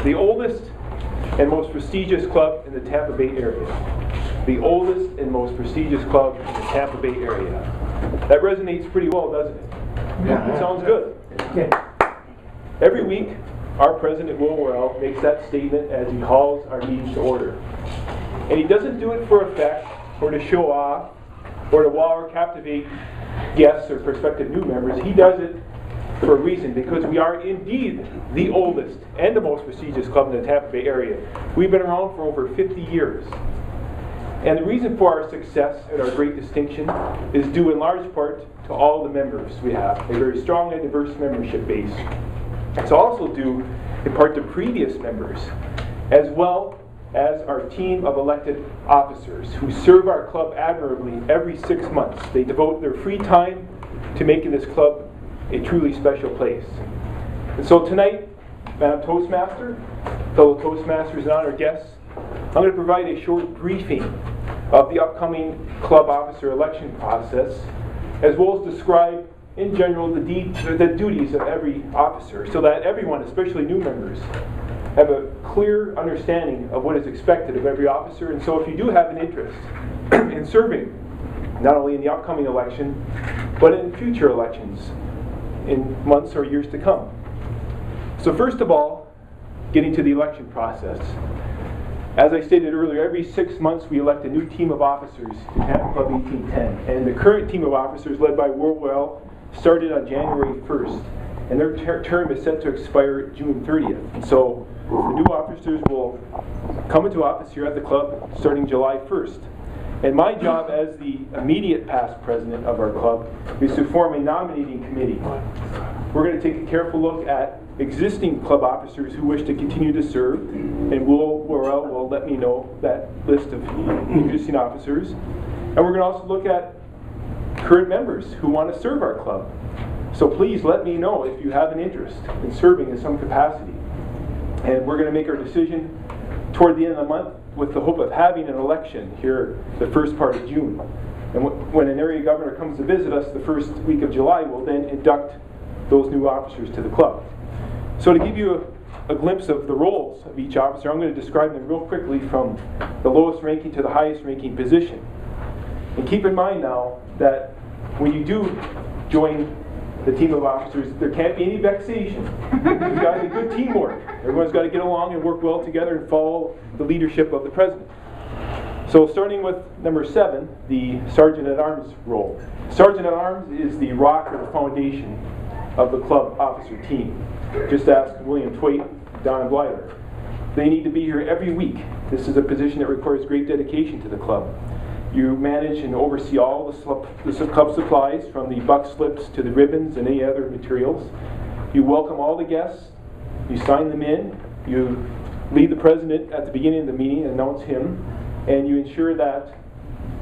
the oldest and most prestigious club in the Tampa Bay area. The oldest and most prestigious club in the Tampa Bay area. That resonates pretty well, doesn't it? Yeah. It sounds good. Every week, our president, Will Worrell, makes that statement as he calls our meetings to order. And he doesn't do it for effect, or to show off, or to wow or captivate guests or prospective new members. He does it for a reason, because we are indeed the oldest and the most prestigious club in the Tampa Bay area. We've been around for over 50 years. And the reason for our success and our great distinction is due in large part to all the members we have, a very strong and diverse membership base. It's also due in part to previous members, as well as our team of elected officers who serve our club admirably every 6 months. They devote their free time to making this club a truly special place. And so tonight, Madam Toastmaster, fellow Toastmasters and honored guests, I'm going to provide a short briefing of the upcoming club officer election process, as well as describe in general the duties of every officer, so that everyone, especially new members, have a clear understanding of what is expected of every officer. And so if you do have an interest in serving, not only in the upcoming election, but in future elections in months or years to come. So first of all, getting to the election process. As I stated earlier, every 6 months we elect a new team of officers to Tampa Club 1810. And the current team of officers, led by Will Worrell, started on January 1st. And their term is set to expire June 30th. And so the new officers will come into office here at the club starting July 1st. And my job as the immediate past president of our club is to form a nominating committee. We're going to take a careful look at existing club officers who wish to continue to serve, and Will Worrell will let me know that list of existing officers. And we're going to also look at current members who want to serve our club. So please let me know if you have an interest in serving in some capacity. And we're going to make our decision toward the end of the month with the hope of having an election here the first part of June. And when an area governor comes to visit us the first week of July, we'll then induct those new officers to the club. So to give you a glimpse of the roles of each officer, I'm going to describe them real quickly from the lowest ranking to the highest ranking position. And keep in mind now that when you do join the team of officers, there can't be any vexation. There's got to be good teamwork. Everyone's got to get along and work well together and follow the leadership of the president. So starting with number 7, the Sergeant-at-Arms role. Sergeant-at-Arms is the rock or the foundation of the club officer team. Just ask William Twait, Don Blyler. They need to be here every week. This is a position that requires great dedication to the club. You manage and oversee all the club supplies, from the buck slips to the ribbons and any other materials. You welcome all the guests. You sign them in. You lead the president at the beginning of the meeting and announce him. And you ensure that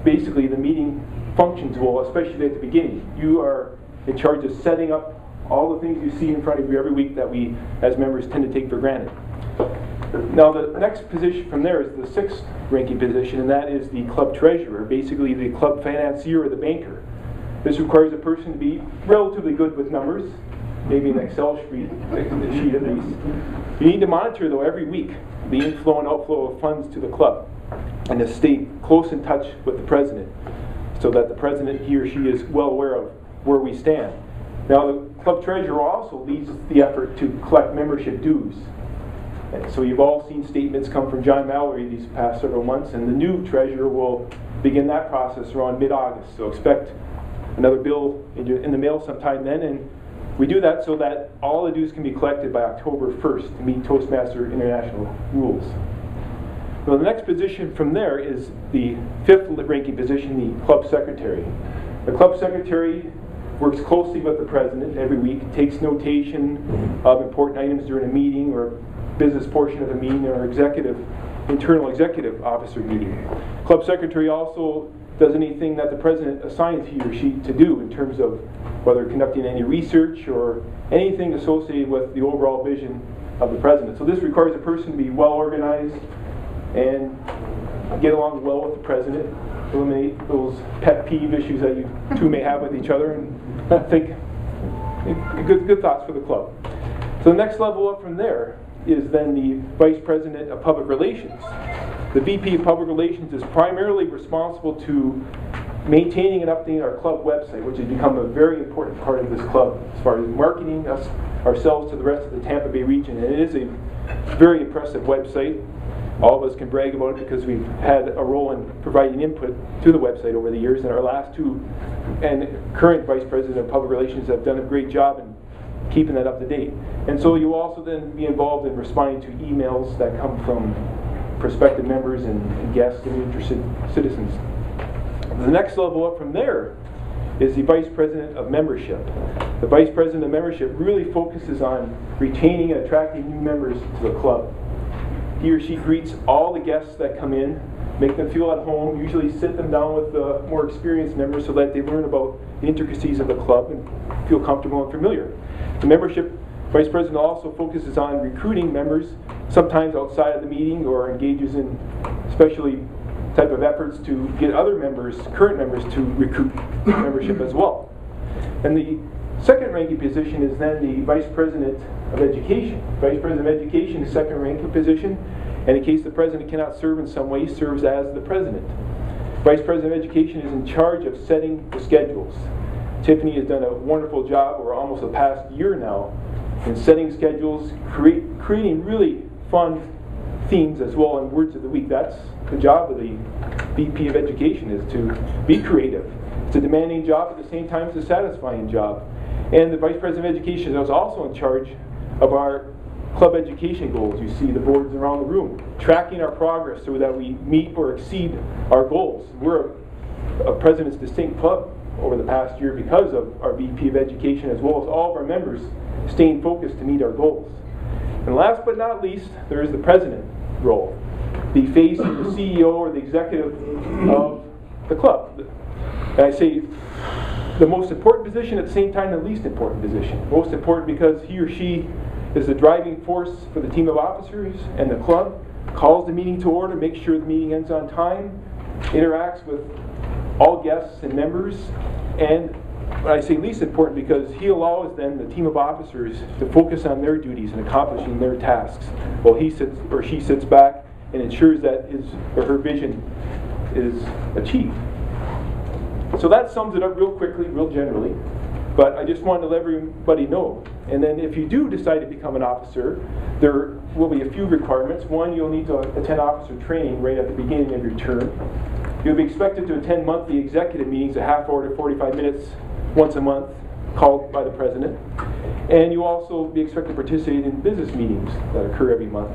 basically the meeting functions well, especially at the beginning. You are in charge of setting up all the things you see in front of you every week that we as members tend to take for granted. Now the next position from there is the 6th ranking position, and that is the club treasurer, basically the club financier or the banker. This requires a person to be relatively good with numbers, maybe an Excel sheet at least. You need to monitor though every week the inflow and outflow of funds to the club, and to stay close in touch with the president so that the president, he or she, is well aware of where we stand. Now the club treasurer also leads the effort to collect membership dues. And so you've all seen statements come from John Mallory these past several months, and the new treasurer will begin that process around mid-August. So expect another bill in the mail sometime then, and we do that so that all the dues can be collected by October 1st to meet Toastmaster International rules. Now the next position from there is the 5th ranking position, the club secretary. The club secretary works closely with the president every week, takes notation of important items during a meeting or business portion of a meeting or internal executive officer meeting. Club secretary also does anything that the president assigns he or she to do in terms of whether conducting any research or anything associated with the overall vision of the president. So this requires a person to be well organized and get along well with the president, eliminate those pet peeve issues that you two may have with each other, and think good thoughts for the club. So the next level up from there is then the Vice President of Public Relations. The VP of Public Relations is primarily responsible to maintaining and updating our club website, which has become a very important part of this club as far as marketing ourselves to the rest of the Tampa Bay region. And it is a very impressive website. All of us can brag about it because we've had a role in providing input to the website over the years, and our last two and current Vice President of Public Relations have done a great job in keeping that up to date. And so you'll also then be involved in responding to emails that come from prospective members and guests and interested citizens. The next level up from there is the Vice President of Membership. The Vice President of Membership really focuses on retaining and attracting new members to the club. He or she greets all the guests that come in, make them feel at home, usually sit them down with the more experienced members so that they learn about the intricacies of the club and feel comfortable and familiar. The Membership Vice President also focuses on recruiting members, sometimes outside of the meeting, or engages in especially type of efforts to get other members, current members, to recruit membership as well. And the second ranking position is then the Vice President of Education. Vice President of Education is second ranking position, and in case the President cannot serve in some way, serves as the President. Vice President of Education is in charge of setting the schedules. Tiffany has done a wonderful job over almost the past year now in setting schedules, creating really fun themes as well in words of the week. That's the job of the VP of Education, is to be creative. It's a demanding job, at the same time it's a satisfying job. And the Vice President of Education is also in charge of our club education goals. You see the boards around the room, tracking our progress so that we meet or exceed our goals. We're a President's Distinct Club over the past year because of our VP of Education, as well as all of our members staying focused to meet our goals. And last but not least, there is the President role, the face of the CEO or the executive of the club. And I say the most important position, at the same time the least important position. Most important because he or she is the driving force for the team of officers and the club, calls the meeting to order, makes sure the meeting ends on time, interacts with all guests and members, and I say least important because he allows then the team of officers to focus on their duties and accomplishing their tasks, while he sits or she sits back and ensures that his or her vision is achieved. So that sums it up real quickly, real generally, but I just wanted to let everybody know. And then if you do decide to become an officer, there will be a few requirements. One, you'll need to attend officer training right at the beginning of your term. You'll be expected to attend monthly executive meetings, a half hour to 45 minutes once a month, called by the President. And you'll also be expected to participate in business meetings that occur every month.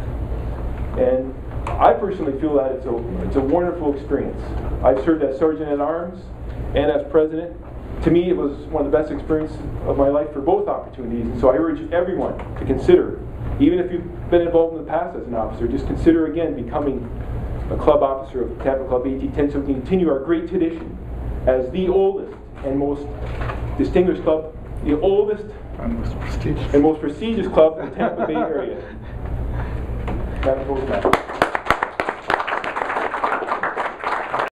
And I personally feel that it's a wonderful experience. I've served as Sergeant at Arms and as President. To me, it was one of the best experiences of my life for both opportunities. And so I urge everyone to consider, even if you've been involved in the past as an officer, just consider again becoming a club officer of Tampa Club 1810, so we can continue our great tradition as the oldest and most distinguished club, the oldest and most prestigious club in the Tampa Bay area. That goes back.